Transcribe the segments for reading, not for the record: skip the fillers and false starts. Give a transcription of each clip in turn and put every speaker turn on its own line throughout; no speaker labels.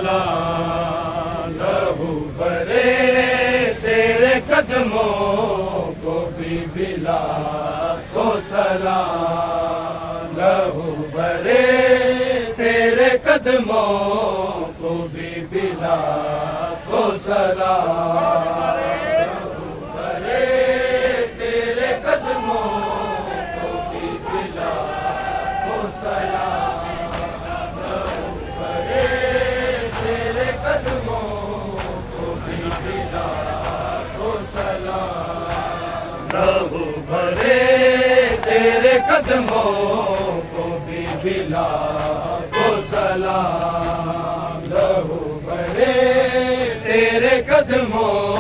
सलाम। लहू भरे तेरे कदमों को बीबी लाखों सलाम। लहू भरे तेरे कदमों को बीबी लाखों सलाम। लहू भरे तेरे कदमों को बीबी लाखों सलाम। लहू भरे तेरे कदमों को बीबी लाखों सलाम। लहू भरे तेरे कदमों को बीबी लाखों सलाम। लहू भरे तेरे कदमों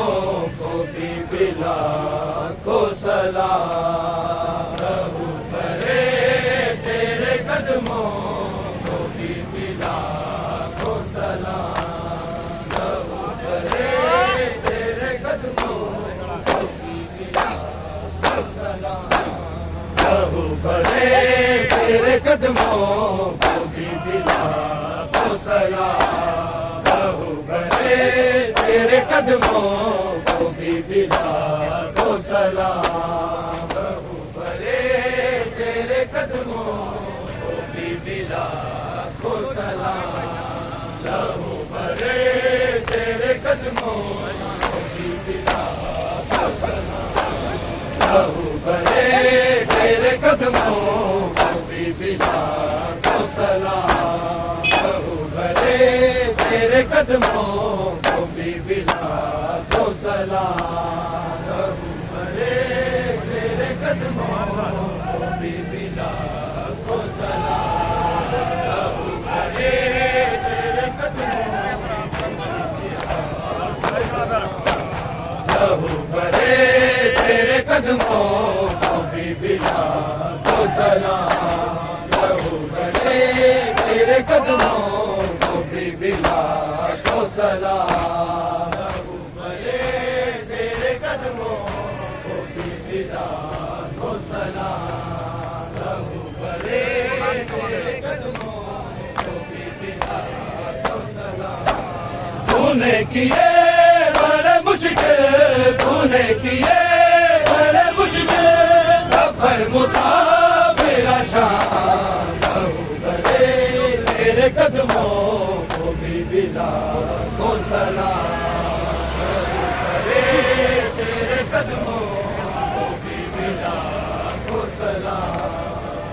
लहू भरे तेरे कदमों को बीबी लाखों सलाम। लहू भरे तेरे कदमों को बीबी लाखों सलाम। लहू भरे तेरे कदमों को बीबी लाखों सलाम। लहू भरे तेरे कदमों को बीबी लाखों सलाम। लहू भरे तेरे कदमों को बीबी लाखों सलाम। लहू भरे तेरे कदमों को बीबी लाखों सलाम। लहू भरे तेरे कदमों को बीबी लाखों सलाम। लहू भरे तेरे कदमों को बीबी लहू भरे तेरे कदमों को बीबी लाखों सलाम। लहू भरे तेरे कदमों को बीबी लाखों सलाम। लहू भरे तेरे कदमों को बीबी लाखों सलाम। लहू भरे तेरे कदमों को बीबी लाखों सलाम। तूने किए बड़े मुश्किल, तूने किए बड़े मुश्किल सफर मुसाफिर आसान। लहू भरे तेरे कदमों को बीबी लाखों सलाम। लहू भरे तेरे कदमों को बीबी लाखों सलाम।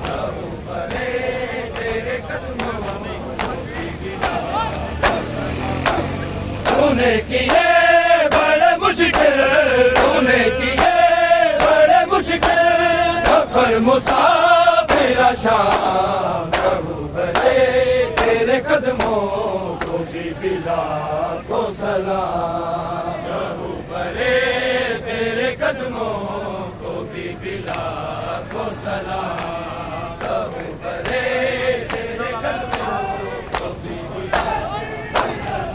लहू भरे तेरे कदमों को बीबी लाखों सलाम। तूने किए बड़े मुश्किल, तूने किए बड़े मुश्किल सफर मुसाफिर आसान। लहू भरे तेरे कदमों को बीबी लाखों सलाम। लहू भरे तेरे कदमों को बीबी लाखों सलाम। लहू भरे तेरे कदमों को बीबी लाखों सलाम।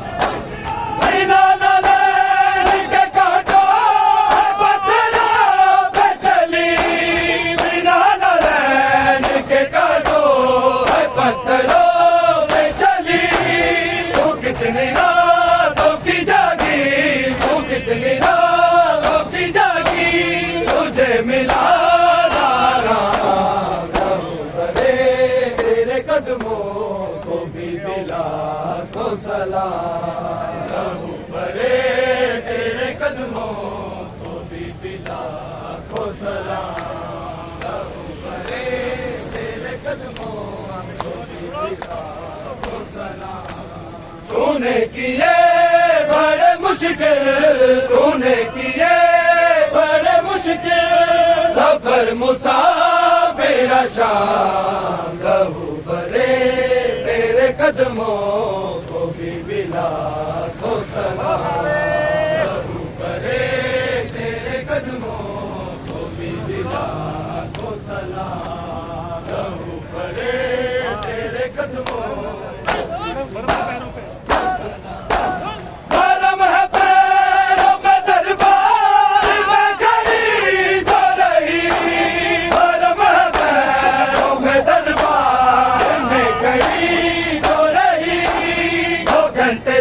कितनी रातों की जागी, तू कितनी रातों की जागी, तुझे मिला आराम। लहू भरे तेरे कदमों को बीबी लाखों सलाम। लहू भरे तेरे कदमों को बीबी लाखों सलाम। लहू भरे तेरे कदमों को बीबी लाखों सलाम। तूने किए बड़े मुश्किल, तूने किए बड़े मुश्किल सफर मुसाफिर आसान। लहू भरे तेरे कदमों को बीबी लाखों सलाम। लहू भरे तेरे कदमों को बीबी लाखों सलाम। लहू भरे तेरे कदमों गरम है पैरों में दरबार में खड़ी जो रही। गरम है पैरों में दरबार में खड़ी जो रही। 2 घंटे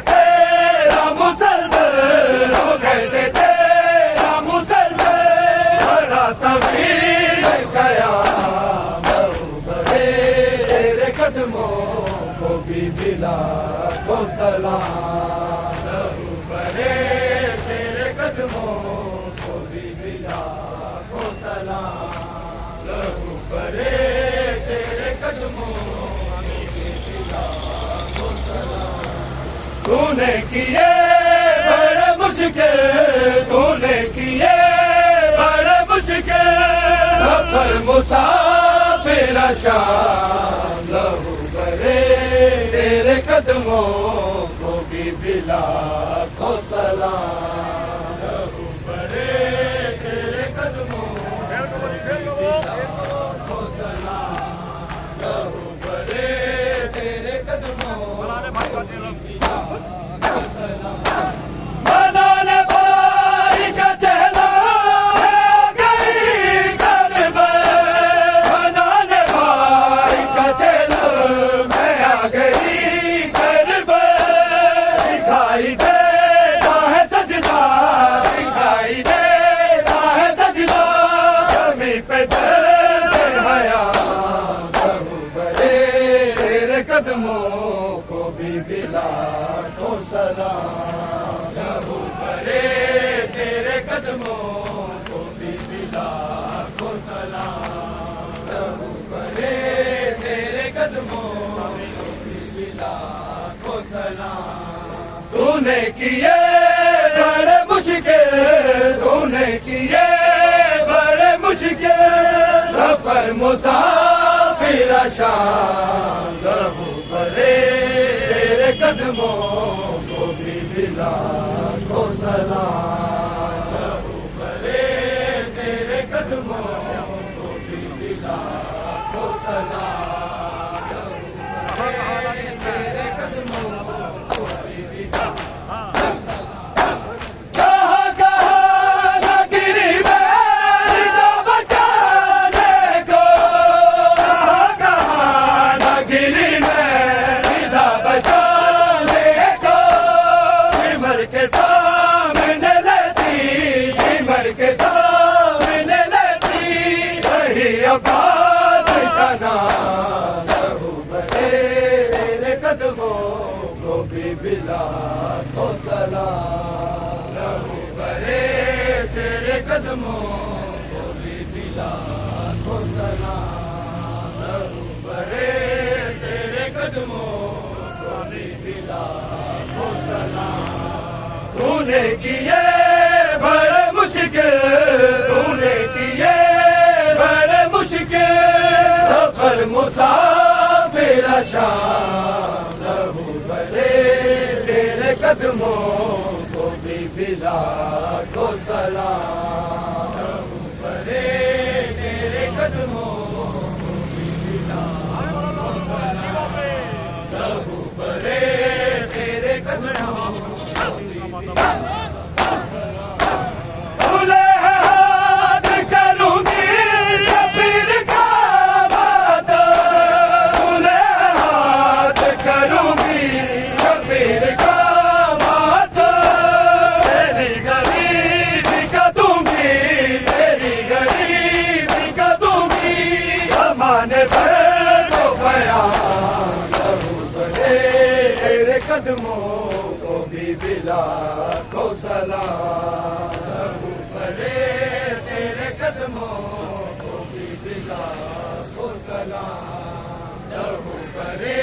लहू बहे तेरे कदमों को भी लाखों सलाम। लहू बहे तेरे कदमों को लाखों सलाम। तूने किए बड़े मुश्किल, तूने किए बड़े मुश्किल सफर मुसाफिर शाम। लहू बहे तेरे कदमों को भी लाखों सलाम। लहू बहे तेरे कदमों को लाखों सलाम। लहू बहे तेरे कदमों बनाने भाई का चेहरा है गई करबल। बनाने भाई का चेहरा मैं आ गई करबल। दिखाई देता है सजदा, दिखाई देता है सजदा जमी पे चलते हया। लहू बहे तेरे कदमों को भी लाखों सलाम। लहू बहे तेरे कदमों को भी लाखों सलाम। लहू बहे तेरे कदमों को भी लाखों सलाम। तूने किए बड़े मुश्किल, तूने किए बड़े मुश्किल सफर मुसाफिर शाम। लहू बहे तेरे कदमों को भी लाखों सलाम। लहू बहे तेरे कदमों को भी लाखों सलाम। लहू बहे तेरे कदमों को भी लाखों सलाम। कहाँ कहाँ न गिरी मेरी ना बचाने को। कहाँ कहाँ न गिरी मेरी ना बचाने को। सिमर के सामने लेती, सिमर के सामने लेती वही अब्बास का नाम। लहू बहे तेरे कदमों को भी लाखों सलाम। लहू बहे तेरे कदमों को भी लाखों सलाम। लहू बहे तेरे कदमों को भी लाखों सलाम। तूने किए बड़े मुश्किल, तूने किए बड़े मुश्किल सफर मुसाफिर शाम। लहू बहे तेरे कदमों को भी लाखों सलाम। लहू बहे तेरे कदमों को भी लाखों सलाम। लहू बहे तेरे कदमों को भी खुले हाथ करूंगी शबीर का बात। खुले हाथ करूंगी शबीर का बात। तेरी गरीबी का दूंगी, तेरी गरीबी का दूंगी ज़माने भर को बयान। लहू बहे तेरे कदमों को भी लाखों सलाम। लहू बहे तेरे कदमों को भी लाखों सलाम। लहू बहे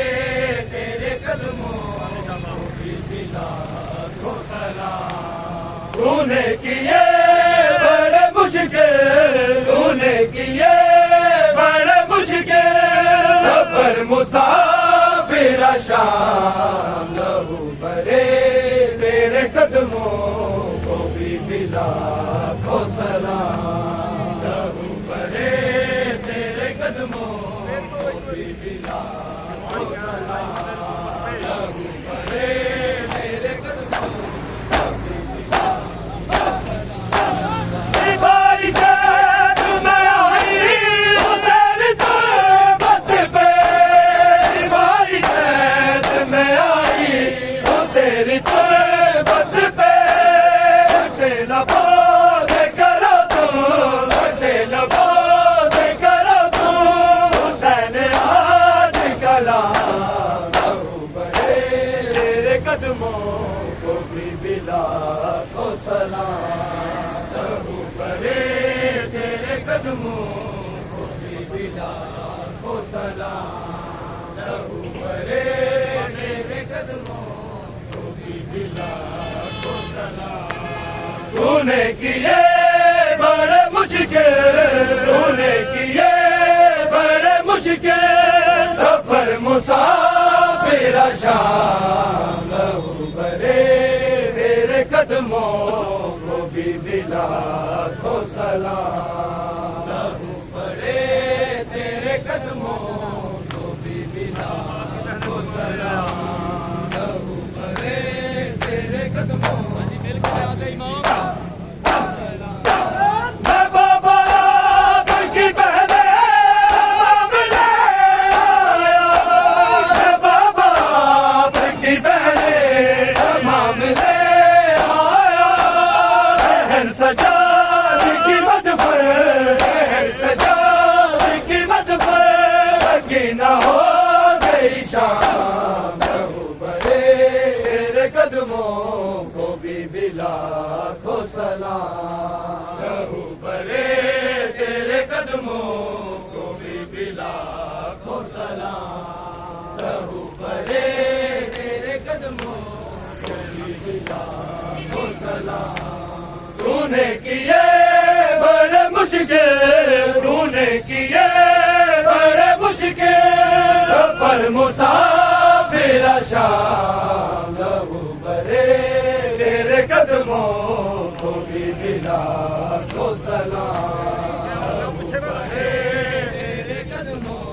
तेरे कदमों को भी लाखों सलाम। तूने किए बड़े मुश्किल, तूने किए बड़े मुश्किल सफर मुसाफिर शाम। लहू बहे तेरे कदमों को भी लाखों सलाम। लहू बहे तेरे कदमों को भी लाखों सलाम। लहू बहे तेरे कदमों को भी लाखों सलाम। भाई जात में आई हूँ तेरी तुरबत पे। भाई जात में आई हूँ तेरी तुरबत पे। बटे लबों से करो तुम, बटे लबों से करो तुम हुसैन आज कलाम। लहू बहे तेरे कदमों को भी बिला को सलाम, लहू बहे तेरे कदमों को भी बिला को सलाम, लहू बहे तेरे कदमों को भी बिला को सलाम। तूने किए बड़े मुश्किल, तूने किए बड़े मुश्किल सफर मुसाफिर शाम, लहू बहे तेरे कदमों को भी बिला को सलाम, लहू बहे तेरे कदमों को भी बिला को सलाम, लहू बहे तेरे कदमों सजाद की मत पर, सजाद की मत पर सकीना हो गई शाम, लहू बहे तेरे कदमों को भी बिला को सलाम, लहू बहे तेरे कदमों को भी बिला को सलाम, लहू बहे तेरे कदमों को भी बिला को सलाम। तूने किए बड़े मुश्किल, तूने किए बड़े मुश्किल सफर मुसाफिर शाम, लहू बहे तेरे कदमों को भी बिला को सलाम, लहू बहे तेरे कदमों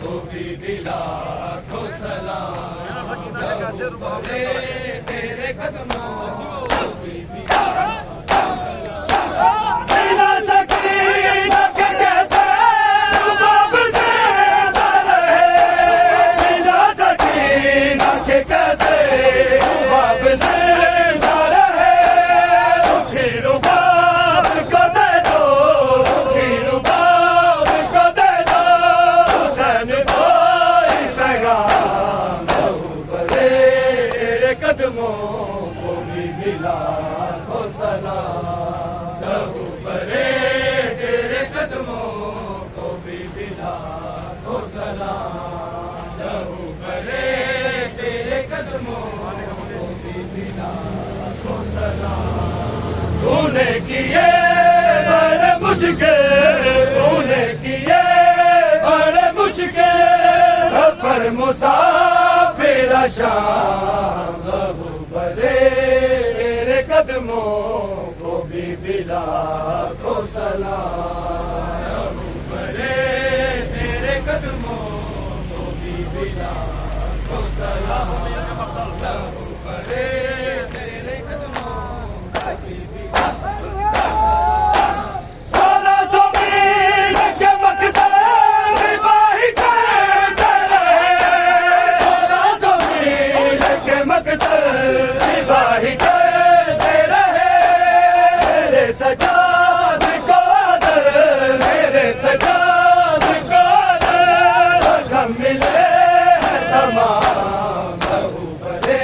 को भी बिला को सलाम, लहू बहे तेरे कदमों को भी बिला कदमों को भी बिला को सलाम, लहू बहे तेरे कदमों को भी बिला को सलाम, लहू बहे तेरे कदमों को भी बिला को सलाम। तूने किए बड़े मुश्किल, तूने किए बड़े मुश्किल सफर मुसाफिर शाम, लहू बहे तेरे कदमों को भी बिला को सलाम, लहू बहे तेरे कदमों को भी बिला को सलाम, लहू बहे तेरे कदमों को भी बिला को सलाम। 1600 मील के मकदर सिपाही करते रहे, 1600 मील के मकदर सिपाही करते रहे, मेरे सजाद को आदर, मेरे सजाद को आदर हम मिले हैं तमाम, लहू बहे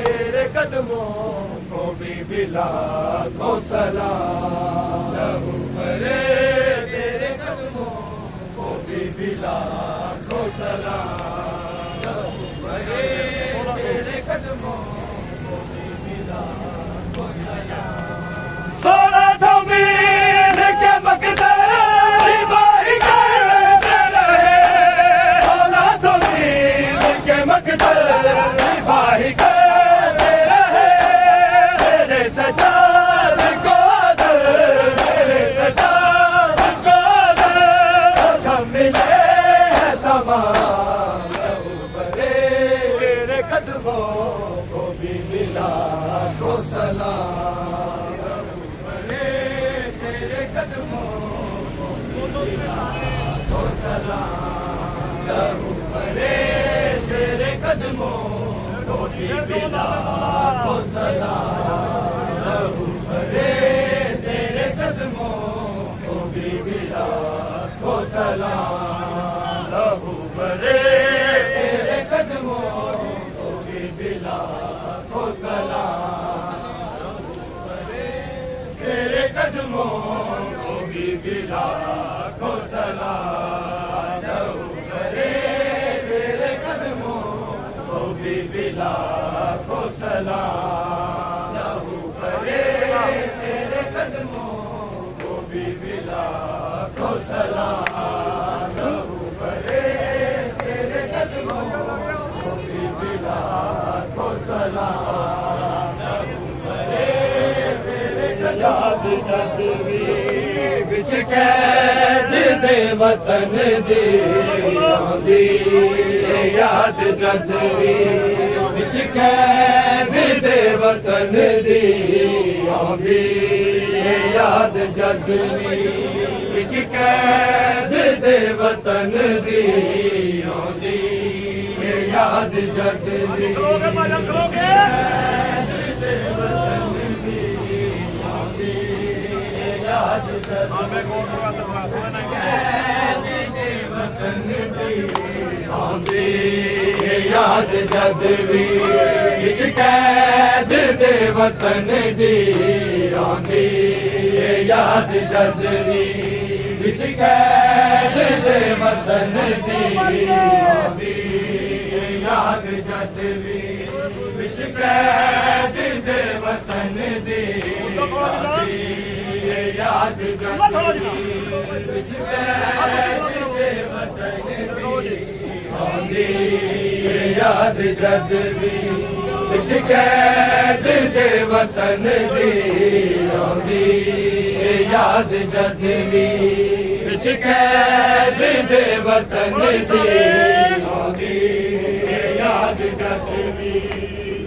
तेरे कदमों को भी बिला को सलाम, लहू बहे तेरे कदमों को भी बिला को सलाम, लहू बहे तेरे कदमों को भी बिला को सलाम। 1600 मील के मकदर सिपाही करते रहे, 1600 मील के मकदर सिपाही करते रहे, मेरे सजाद को आदर, मेरे सजाद को आदर हम मिले हैं तमाम, लहू बहे तेरे कदमों को भी बिला को सलाम, लहू बहे तेरे कदमों को भी बिला को सलाम, लहू बहे तेरे कदमों को भी बिला को सलाम, लहू बहे तेरे कदमों को भी बिला को सलाम, लहू बहे तेरे कदमों को भी बिला को सलाम। बीबी लाखों सलाम लहू भरे तेरे कदमों ओ बीबी लाखों सलाम लहू भरे तेरे कदमों ओ बीबी लाखों सलाम लहू भरे तेरे कदमों ओ बीबी लाखों सलाम लहू भरे तेरे याद जदवी विच कैद दे वतन दी आंदी याद जदवी विच कैद दे वतन दी आंदी याद जदवी विच कैद दे वतन दी आंदी याद जदवी याद जदवी विच कैद दे वतन दी आंदी याद जदवी विच कैद दे वतन दी आंदी याद जदवी विच कैद दे वतन दी आंदी याद जदवी विच कैद दे वतन दी आंदी याद जदवी विच कैद दे वतन दी आंदी याद जदवी विच कैद दे वतन दी आंदी याद जदवी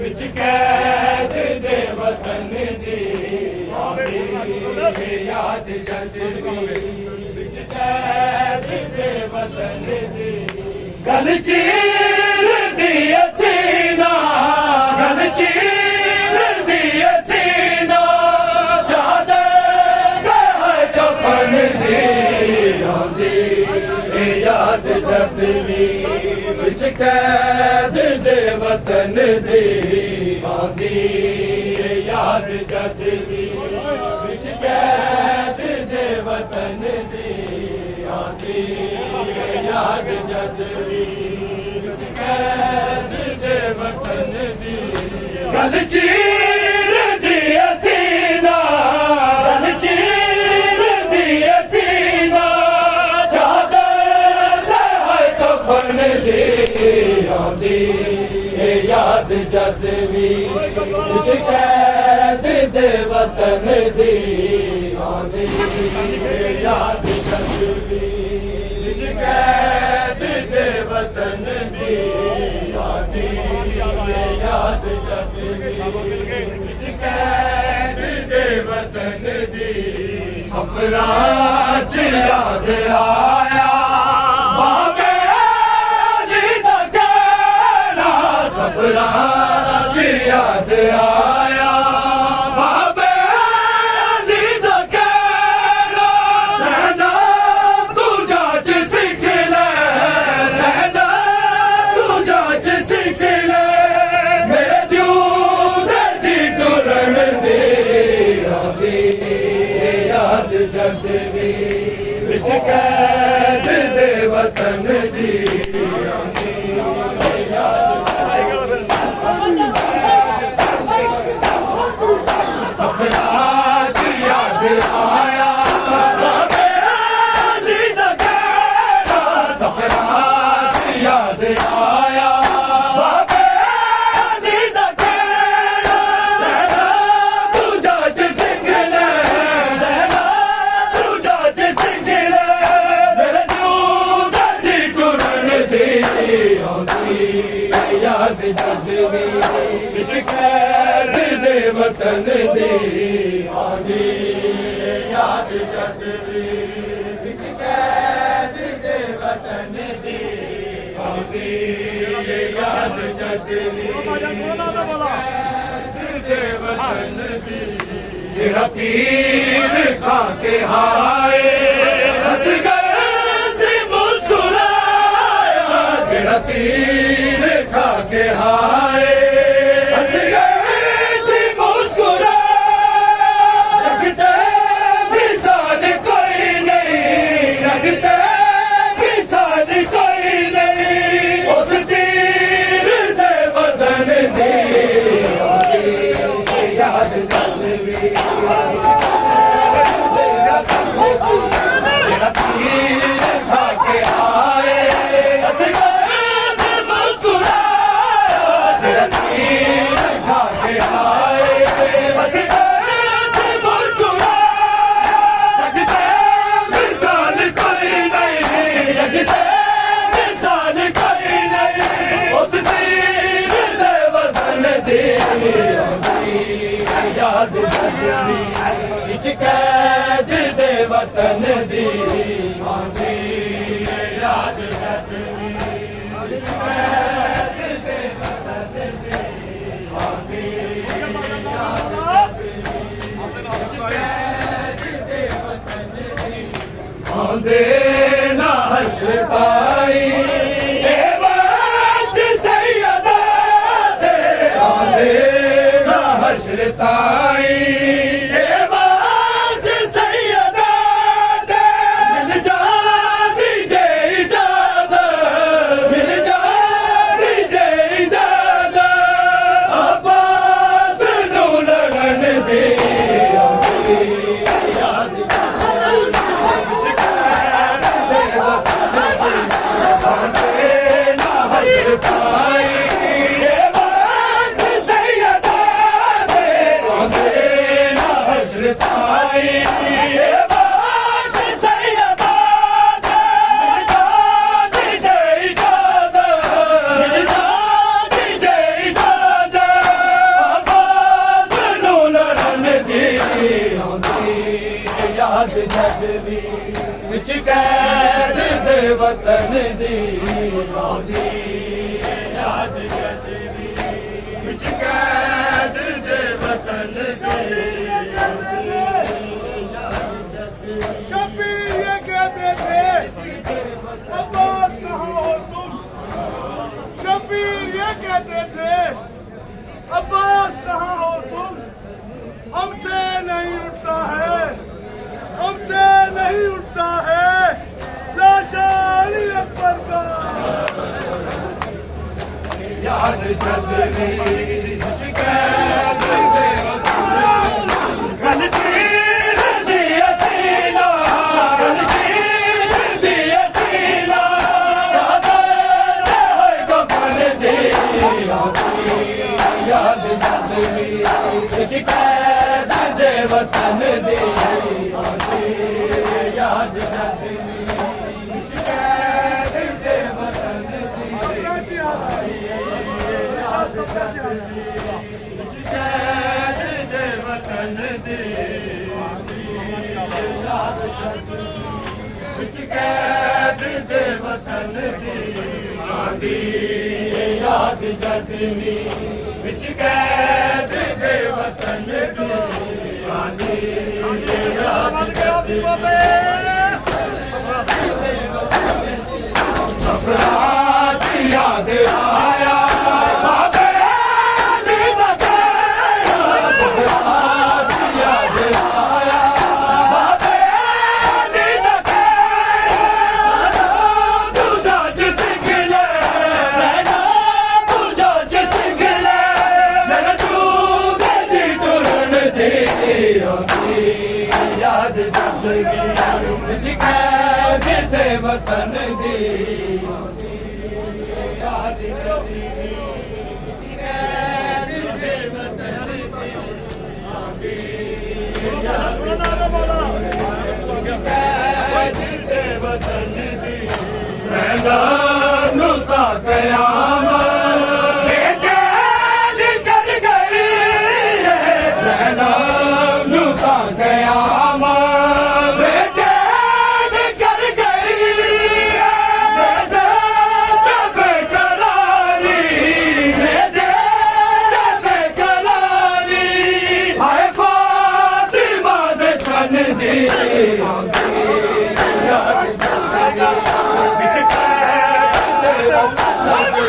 विच कैद दे वतन दी आंदी याद जदवी विच कैद दे वतन दी गल चीर दी सीना गल चीर दी सीना चादर कफन दी आंदी याद जदवी विच कैद दे वतन दी आंदी याद जदवी विच कैद दे वतन दी आंदी याद जदवी विच कैद दे वतन दी गल चीर दी सीना गल चीर दी सीना चादर कफन दी आंदी याद जदवी विच कैद दे वतन दी आंदी याद जदवी विच कैद दे वतन दी आंदी याद जदवी विच कैद दे वतन दी सफरां च याद आया बाबे जी दा कहना सफरां च याद आया बाबे जी दा कहना सहना तू जाच सीख ले सहना तू जाच सीख ले मेरे जूदे जी टुरन दे आंदी याद जदवी विच कैद दे वतन दी आंदी याद सफरां च याद आया बाबे जी दा कहना सफरां च याद आया बाबे जी दा कहना सहना तू जाच सीख ले सहना तू जाच सीख ले मेरे जूदे जी टुरन दे आंदी याद जदवी विच कैद दे वतन दी आंदी याद जदवी विच कैद दे वतन दी आंदी याद जदवी दे वतन दी जेड़ा तीर खा के हाय असगर से मुस्कुराया जेड़ा तीर खा के हाय मुस्कुरा जगते निशान कोई विच कैद दे वतन दी आंदी याद जदवी विच कैद दे वतन दी आंदी आंदे ना हशरताई ए बात सैयदा दे आंदे ना हशरताई ए बात सैयदा दे मिल जा दीजे इजाजत मिल जा दीजे इजाजत अब्बास नू लड़न दे याद याद जदवी विच कैद दे वतन दी आंदी याद जदवी विच कैद दे वतन दी
शब्बीर ये कहते थे अब्बास कहाँ हो तुम। शब्बीर ये कहते थे अब्बास कहाँ हो तुम। हमसे नहीं उठता है हमसे नहीं उठता है लाशानी अकबर का।
याद जदवी विच कैद दे वतन चीर दिया सीना गल चीर दिया सीना चादर है कफन दे याद जदवी विच कैद दे वतन दे याद जदवी विच कैद दे वतन विच कैद दे वतन दे याद जदवी विच कैद दे वतन दे आंदी याद जदवी विच कैद दे वतन दे आंदी याद जदवी अफराद याद आया बाबे अली दा कहना अफराद याद आया बाबे अली दा कहना तुझा जिसक ले सैना तुझा जिसक ले मेरा चूके जी टुरन दे याद जदवी विच कैद दे वतन दी याद जदवी विच कैद दे वतन दी याद कैद दे वतन दी सैना नू ता कयामत बेचैन कर गई सैना नू ता कयामत बेचैन कर गई बेकरारी बेकरारी हाय फातिमा दे छन दी याद विच कैद दे वतन दी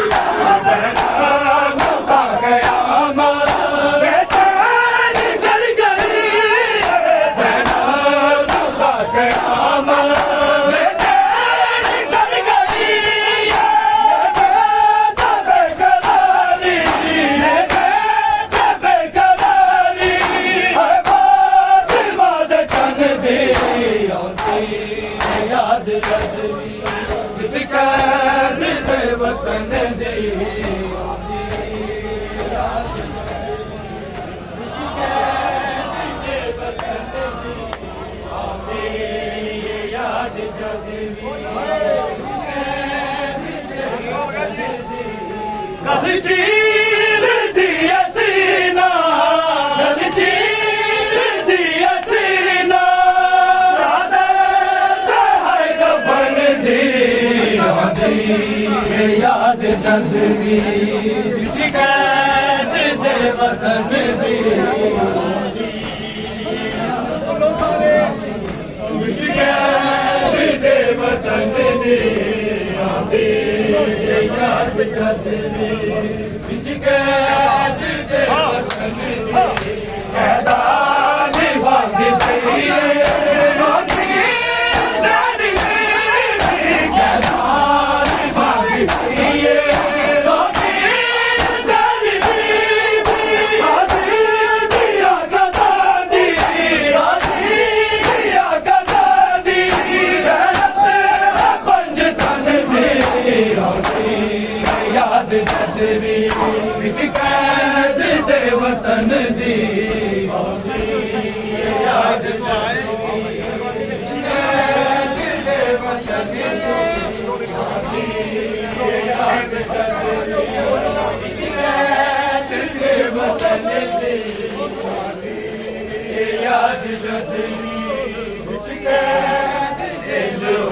जदवी शिकायत दे वतन दी शिकायत दे वतन दी आदि याद जदवी शिकायत दे वतन दी कहदा निभाग दे कैद दे वतन दी याद याद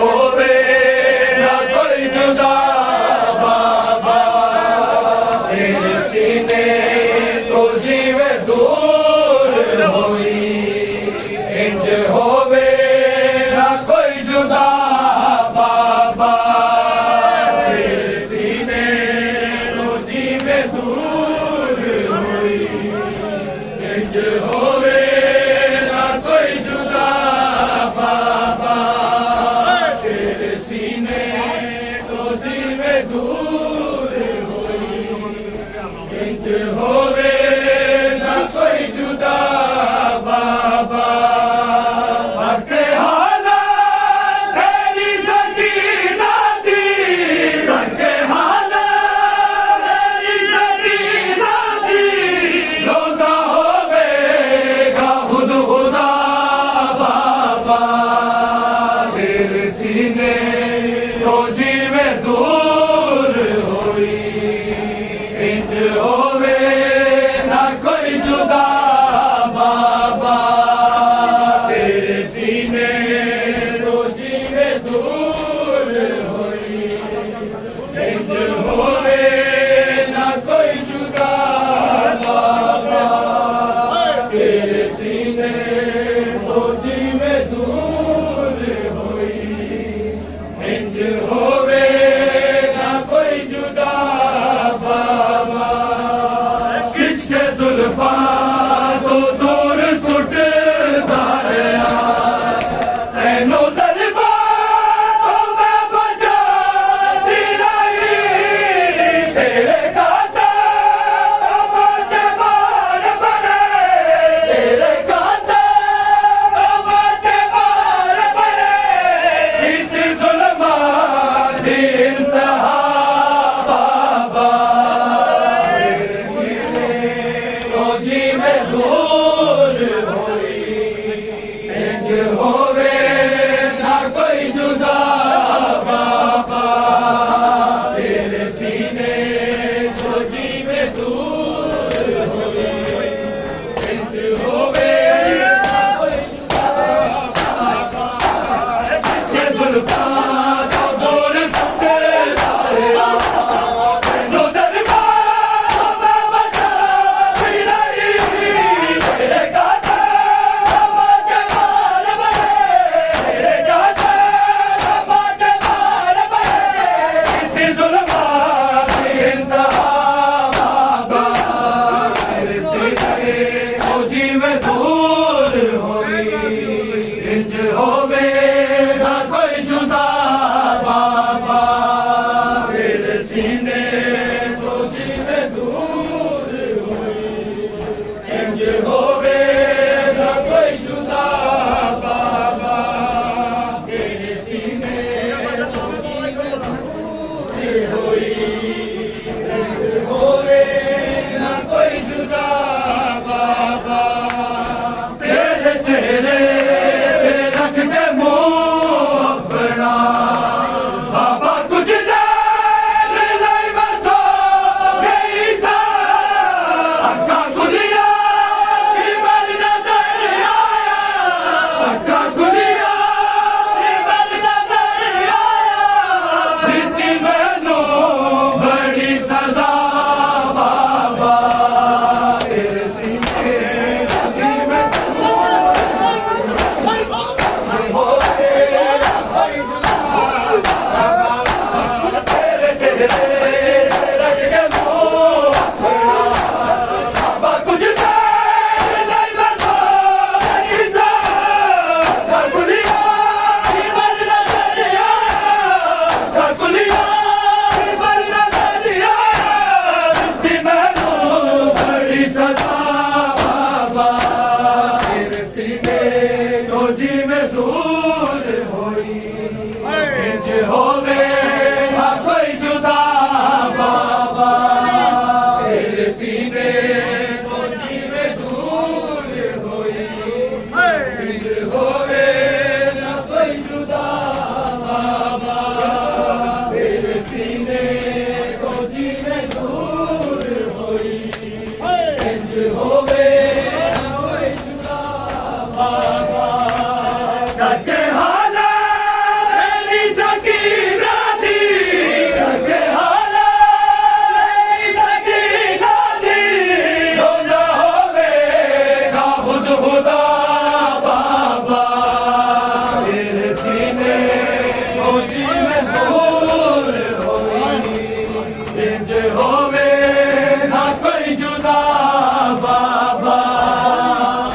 होवे ना कोई जुदा बड़ी खुदा बाबा तेरे सीने खोजी में दूर होई इंज होवे ना कोई जुदा बाबा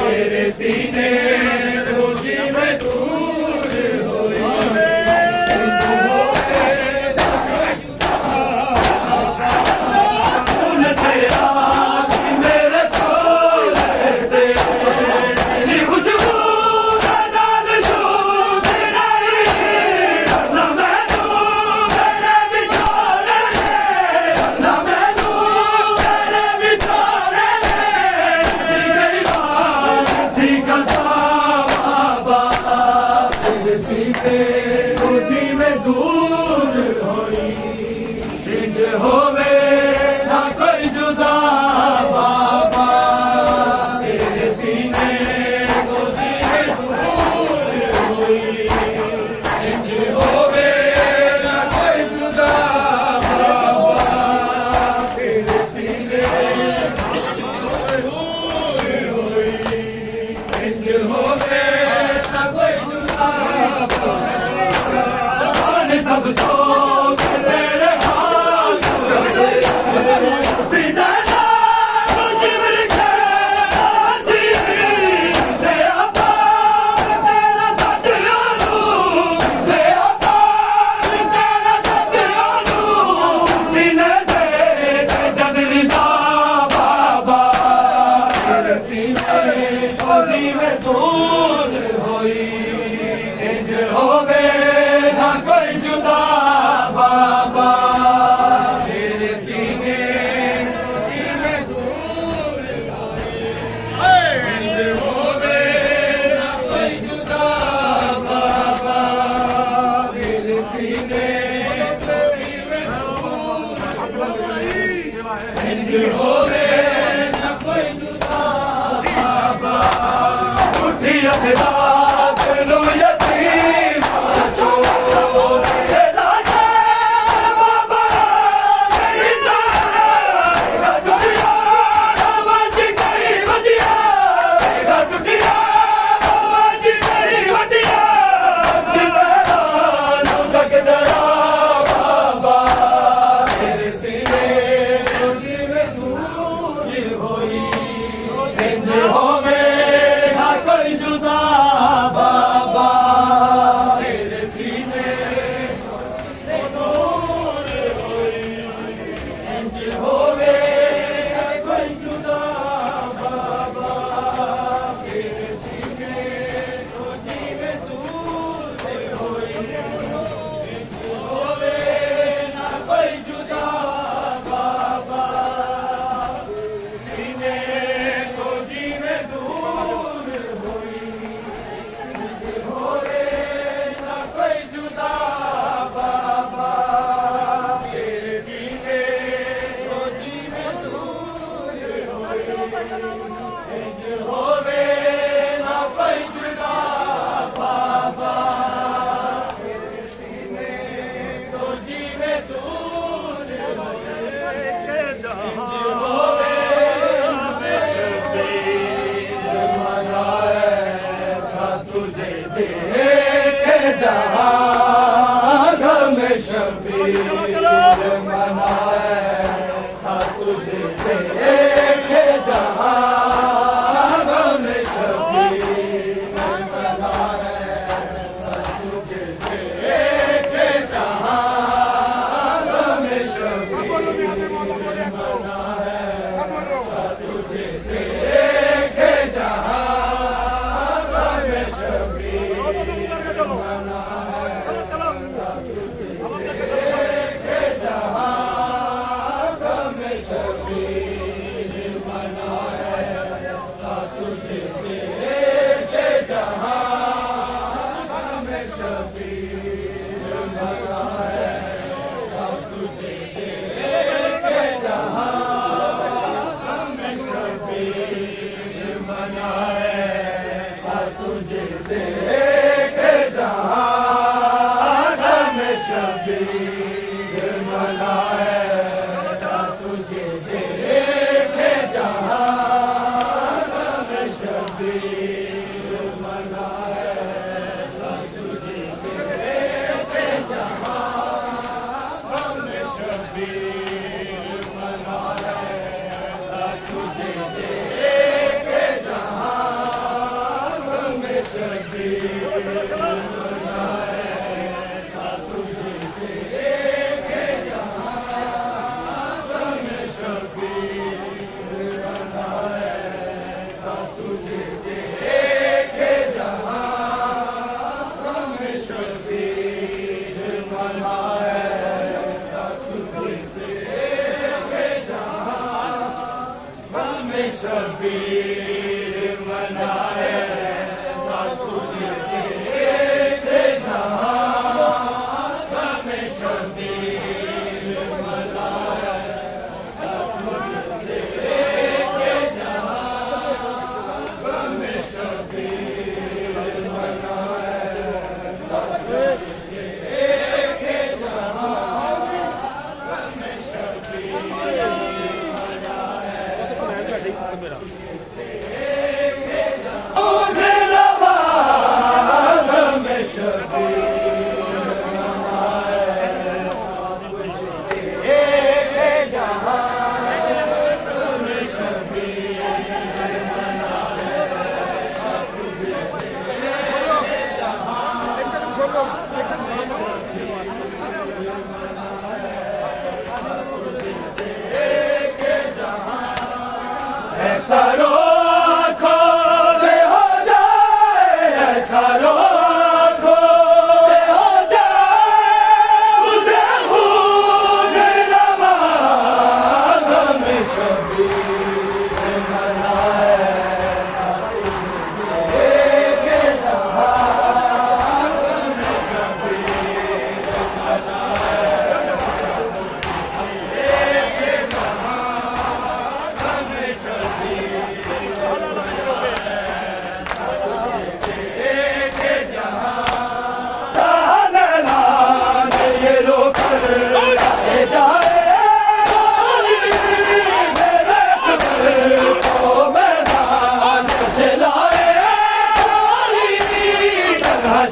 तेरे सीने खोजी में दूर होई इंज होवे खून तेरा मेरे खोले दे नी खुशबू दा नाल जो तेरा ना मैं तू तेरे बिछोड़े ना मैं तू तेरे बिछोड़े गई बात सी कसा बाबा तेरे सीते खोजी में दूर होई इंज होवे ना कोई जुदा बाबा तेरे सीने खोजी में दूर होई इंज होवे ना कोई जुदा बाबा तेरे सीने दूर होई इंज होवे ना कोई जुदा बाबा सब शौक तेरे हाथ बिजाना मुझे मेरे खासी तेरा पार तेरा सत्यानु तेरा पार तेरा सत्यानु दिने से जगरिदा बाबा तेरे सीने खोजी में दूर होई इंज हो गए ना कोई जुदा बाबा तेरे सीने खोजी में दूर होई इंज हो गए ना कोई जुदा बाबा तेरे सीने खोजी में दूर इंज हो गए ना कोई जुदा बाबा उठी अखदा तेनू यतीम चो तेरा जा बाबा नहीं जा टुटिया बाज कई बजिया टुटिया बाज कई बजिया दिलदार लग जरा बाबा तेरे सीने खोजी में दूर होई इंज होवे ना कोई जुदा बाबा तेरे सीने दूर होई इंज होवे ना कोई जुदा बाबा तेरे सीने खोजी में दूर होई इंज होवे ना कोई जुदा बाबा सीने खोजी में दूर होई इंज होवे ना कोई जुदा बाबा तेरे सीने खोजी में दूर होई इंज होवे ना कोई जुदा बाबा तेरे सीने खोजी में दूर होई इंज होवे मना ऐसा तुझे देखे जहाँ में शबीर मना ऐसा तुझे देखे जहाँ में शबीर मना ऐसा तुझे देखे जहाँ में शबीर मना ऐसा तुझे देखे जहाँ में शबीर शबीर मनाए सतुझे हमें शबीर मनाए सतुझे हमें शबीर मनाए हमें ऐसा रोको से हो जाए, ऐसा रोको से हो जाए, मुझे खून रमा हमें शबीर मनाए सतुझे के जहां हमें शबीर मनाए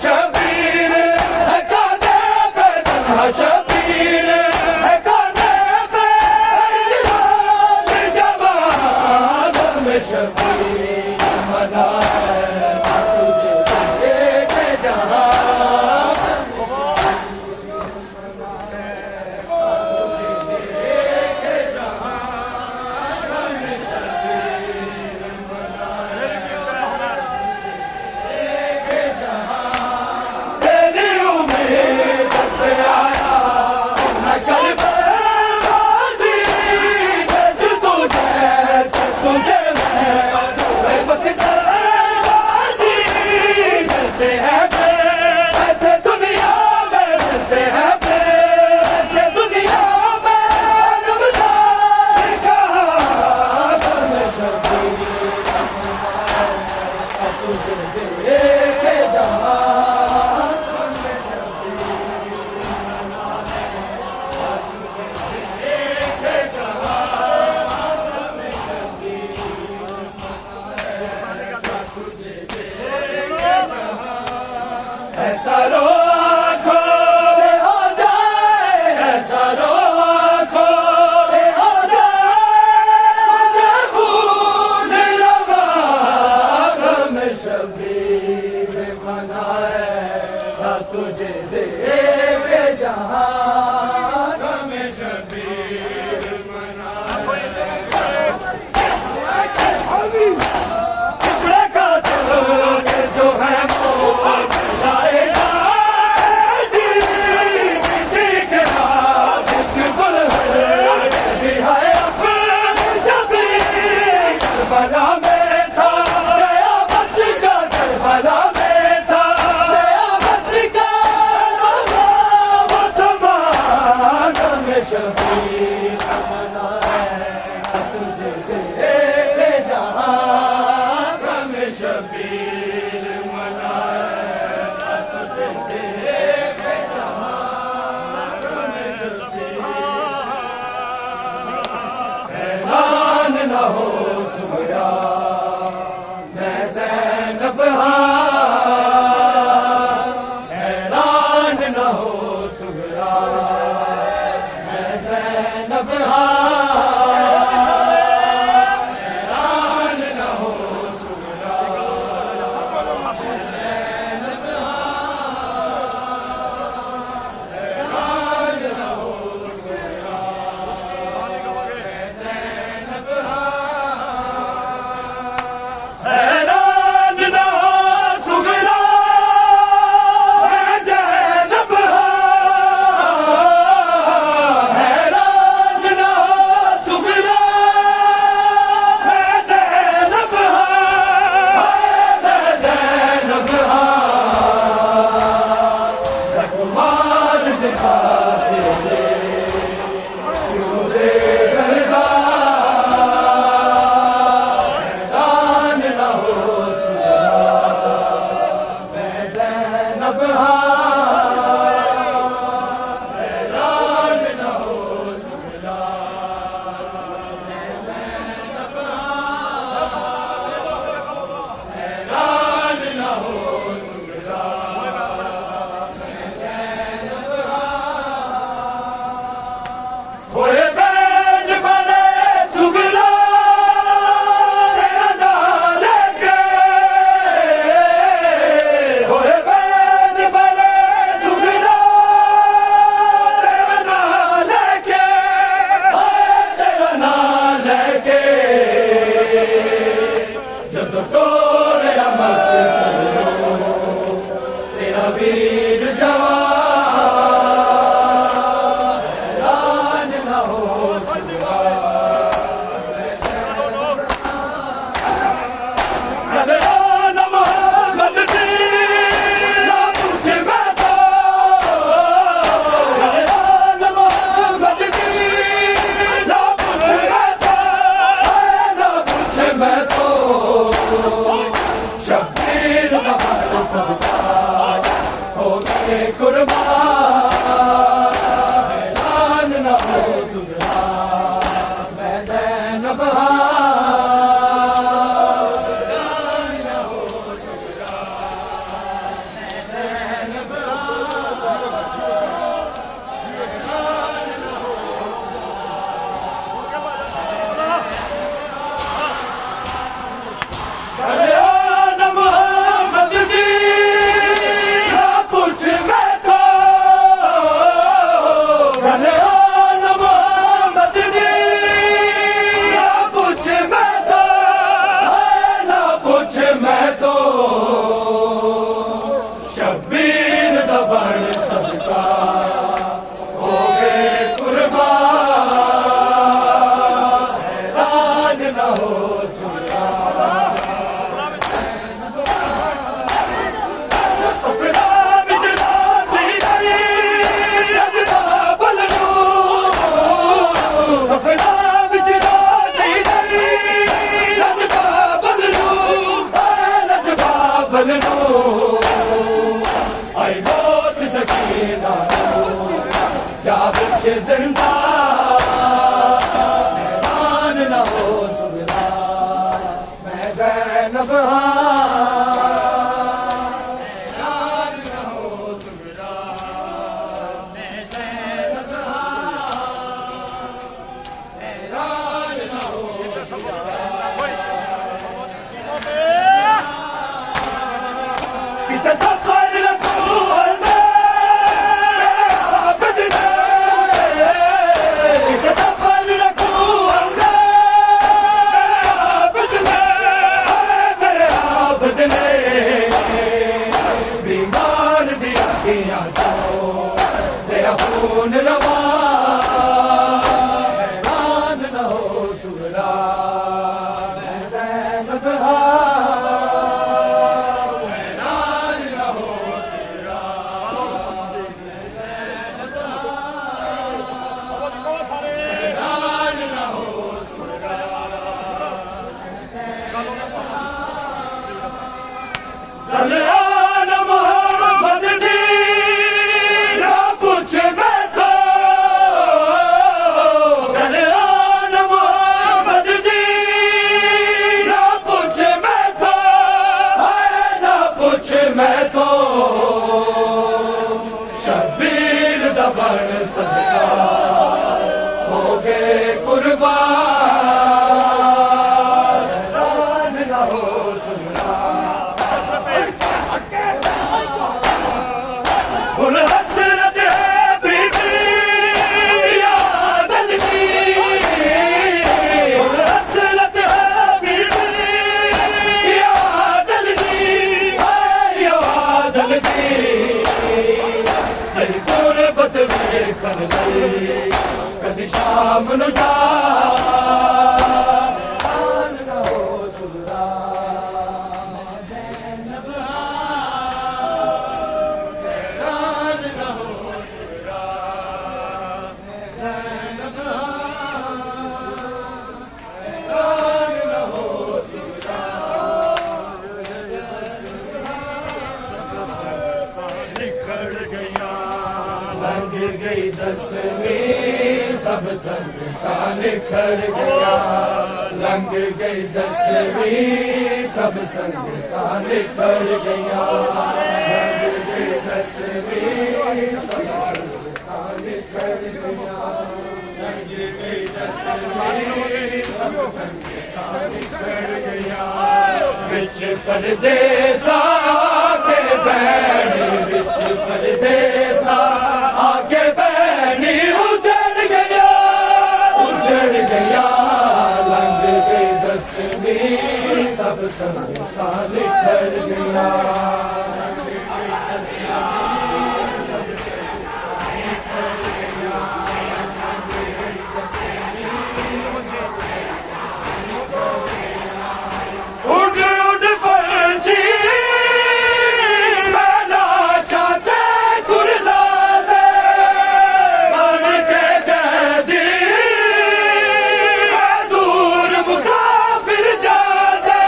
शबीर है कादे पे तन्हा शबीर है कादे पे जवान में शबीर मनाए सतुझे के जहां ऐसा रोको से हो जाए, ऐसा रोको से हो जाए, मुझे खून रमा हमें शबीर मनाए सतुझे दे के जहां हमें शबीर मनाए टुकड़े का जो है करबला में था गया बच का करबला में था गया बच का वो समान में शबीर मनाए तुझे दे जहां हमें शबीर मनाए तुझे दे जहां हमें शबीर हैरान न हो सुया मैं हाँ हैरान न हो सुगरा मैं ज़ैनब हाँ हैरान न हो सुगरा ज़ैनब हाँ हैरान न हो सुगरा ज़ैनब हाँ हैरान न हो सुगरा मैं ज़ैनब हाँ हैरान न हो सुगरा मैं ज़ैनब हाँ मैं ज़ैनब हाँ कुमार दिखा दे क्यों दे करदा हैरान न हो सुगरा मैं ज़ैनब हाँ हैरान न हो सुगरा मैं ज़ैनब हाँ हैरान न हो सुगरा मैं ज़ैनब हाँ होए बैठ बने सुगरा तेरा नाम लेके होए बैठ बने सुगरा तेरा नाम लेके तेरा नाम लेके जब तोरे मच तेरा वीर जवान हैरान न हो सुगरा हैरान मोहम्मद जी ना पूछे मैं तो हैरान मोहम्मद जी ना पूछे मैं तो ना पूछे मैं तो शब्बीर दफर सबका हो गए कुर्बान हैरान न हो सुगरा मैं ज़ैनब हाँ हैरान न हो सुगरा मैं ज़ैनब हैरान मोहम्मद जी ना पूछ मैं तो हैरान मोहम्मद जी ना पूछ मैं तो ना पूछ मैं तो शब्बीर दबड़ सबका हो गए कुर्बान हैरान न हो सुगरा सफेदा बिजला दी गई अजदा बलनू सफेदा बिजला दी गई अजदा बलनू अजदा बलनू आई मौत सकीना जा बच्चे जिंदा हैरान न हो सुगरा मैं ज़ैनब हाँ हैरान न हो सुगरा मैं ज़ैनब हाँ हैरान न हो किते सफर रखू आबद ने किते सफर रखू आबद ने मेरे ਸੁਣਾ ਹੁਣ ਹਸਰਤ ਹੈ ਬੀਬੀ ਆਦਲ ਦੀ ਹੁਣ ਹਸਰਤ ਹੈ ਬੀਬੀ ਆਦਲ ਦੀ ਆਦਲ ਦੀ ਤੇਰੀ ਗੁਰਬਤ ਵੇਖਣ ਲਈ ਕਦੀ ਸ਼ਾਮ ਨੂੰ ਜਾ लंघ गई दसवीं सब संगतां निखर गया लंघ गई दसवीं सब संगतां निखर गया लंघ गई दसवीं सब संगतां निखर गया लंघ गई दसवीं सब संगतां निखर गया विच परदेसा के बैठ विच परदेसा आगे बैनी उजड़ गया लंघ गई दसवीं सब संगतां निखर गया उड़ उड़ पंछी पहला छाते कुड़ला दे बन के कैदी दूर मुसाफिर जाते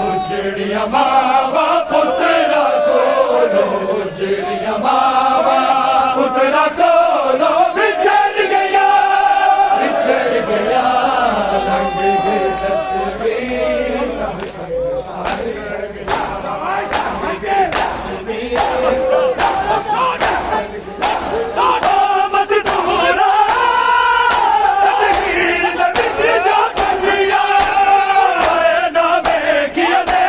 उजड़िया मावा पुत्रा कोलो उजड़िया मावा पुत्रा कोलो बिछड़ गया लंघ गई दसवीं सब संगतां निखर गया मजदूरा तकदीर दे विच जा बंदिया ना देखिया दे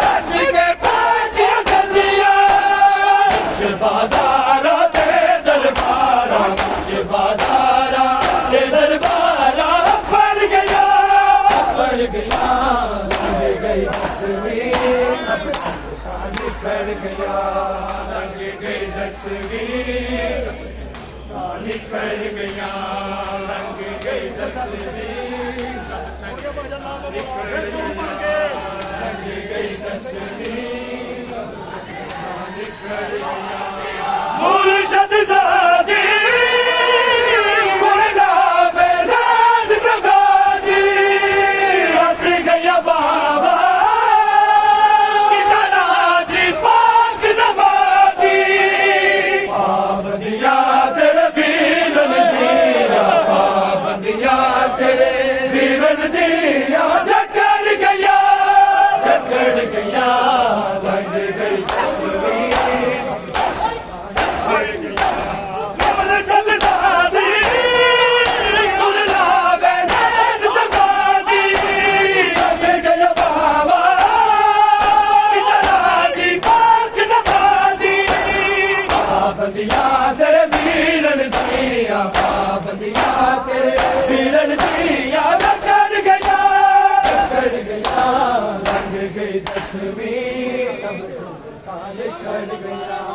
रज के पाजिया गलिया बाजारा दे दरबारा बाजारा दे दरबारा पड़ गया लंघ गई दसवीं सब संगतां निखर गया लंघ गई दसवीं सब निखर गया लंघ गई दसवीं सब संगतां निखर गया लंघ गई दसवीं सब संगतां निखर गया मुर्शद ज़ादी कोयला बेदाद तगाजी हट गया बाबा नाजी पाक नमाजी पाबंदिया तेरे बीरन दिया पाबंदिया तेरे बीरन दिया जकड़ गया लंघ गई दसवीं पाबंदिया तेरे बीरन दिया पाबंदिया तेरे बीरन दिया जकड़ गया लंघ गई दसवीं सब संगतां निखर गया